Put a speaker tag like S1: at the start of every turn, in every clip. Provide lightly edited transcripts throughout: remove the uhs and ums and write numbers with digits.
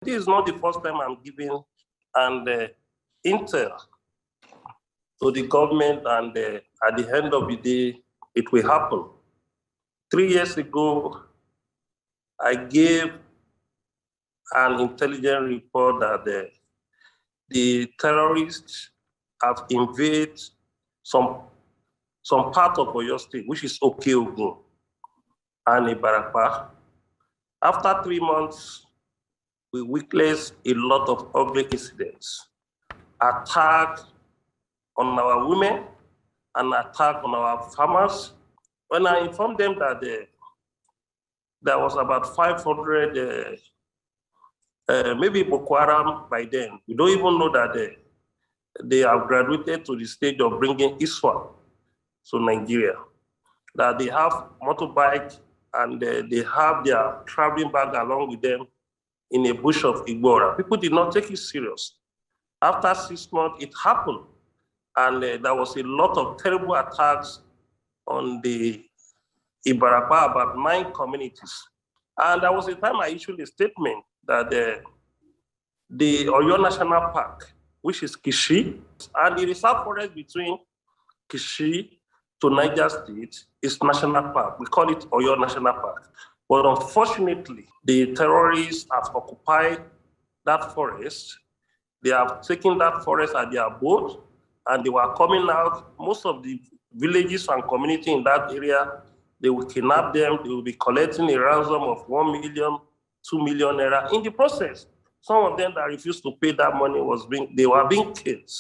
S1: This is not the first time I'm giving intel to the government, and at the end of the day, it will happen. 3 years ago, I gave an intelligence report that the terrorists have invaded some part of Oyo State, which is Okeogun and Ibarapa. After 3 months, we witnessed a lot of ugly incidents, attack on our women and attack on our farmers. When I informed them that there was about 500, maybe Boko Haram by then, we don't even know that they have graduated to the stage of bringing ISWA to Nigeria, that they have motorbike and they have their traveling bag along with them in a bush of Igbora. People did not take it serious. After 6 months, it happened. And there was a lot of terrible attacks on the Ibarapa, about 9 communities. And there was a time I issued a statement that the Oyo National Park, which is Kishi, and the reserve forest between Kishi to Niger State is National Park. We call it Oyo National Park. But unfortunately, the terrorists have occupied that forest. They have taken that forest at their abode, and they were coming out. Most of the villages and community in that area, they will kidnap them. They will be collecting a ransom of 1 million, 2 million naira. In the process, some of them that refused to pay that money they were being killed.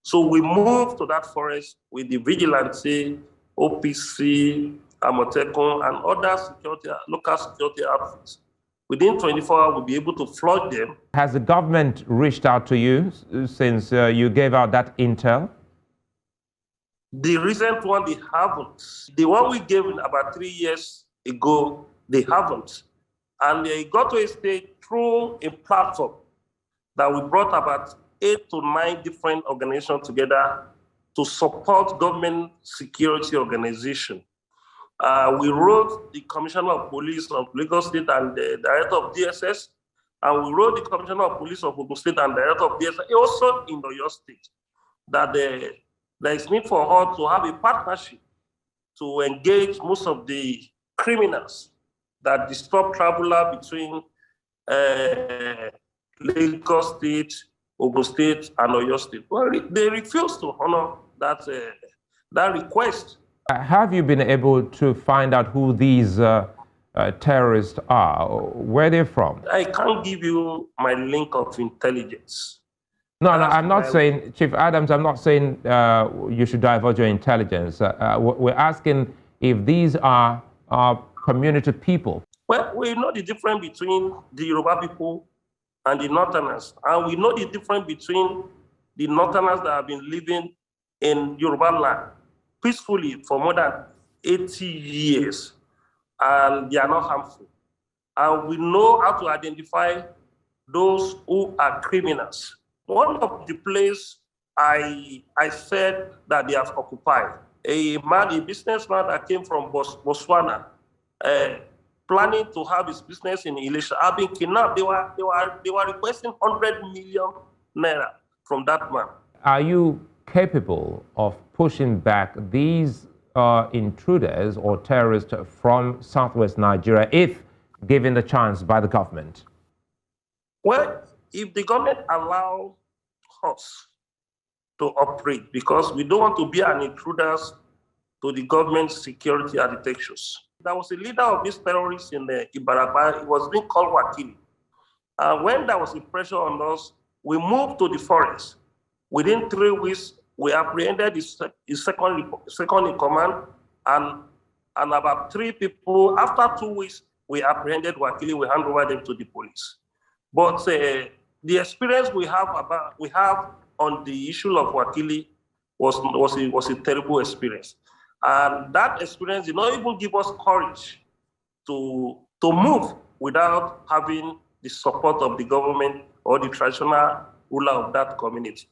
S1: So we moved to that forest with the vigilante, OPC, Amotekun, and other local security outfits. Within 24 hours, we'll be able to flood them.
S2: Has the government reached out to you since you gave out that intel?
S1: The recent one, they haven't. The one we gave about 3 years ago, they haven't. And they got to a stage through a platform that we brought about 8 to 9 different organizations together to support government security organization. We wrote the Commissioner of Police of Lagos State and the Director of DSS, and we wrote the Commissioner of Police of Ogun State and Director of DSS, also in Oyo State, that there is need for us to have a partnership to engage most of the criminals that disturb traveler between Lagos State, Ogun State, and Oyo State. Well, they refused to honor that request.
S2: Have you been able to find out who these terrorists are? Where they're from?
S1: I can't give you my link of intelligence.
S2: No, I'm not saying, Chief Adams, I'm not saying you should divulge your intelligence. We're asking if these are community people.
S1: Well, we know the difference between the Yoruba people and the Northerners. And we know the difference between the Northerners that have been living in Yorubaland peacefully for more than 80 years, and they are not harmful. And we know how to identify those who are criminals. One of the places I said that they have occupied, a businessman that came from Botswana, planning to have his business in Elisha, have been kidnapped. They were requesting 100 million naira from that man.
S2: Are you capable of pushing back these intruders or terrorists from southwest Nigeria if given the chance by the government?
S1: Well, if the government allows us to operate, because we don't want to be an intruders to the government's security architectures. There was a leader of these terrorists in the Ibarapa. It was being called Wakili. And when there was a pressure on us, we moved to the forest. Within 3 weeks, we apprehended his second in command, and about 3 people. After 2 weeks, we apprehended Wakili. We handed over them to the police. But the experience we have on the issue of Wakili was a terrible experience, and that experience did not even give us courage to move without having the support of the government or the traditional ruler of that community.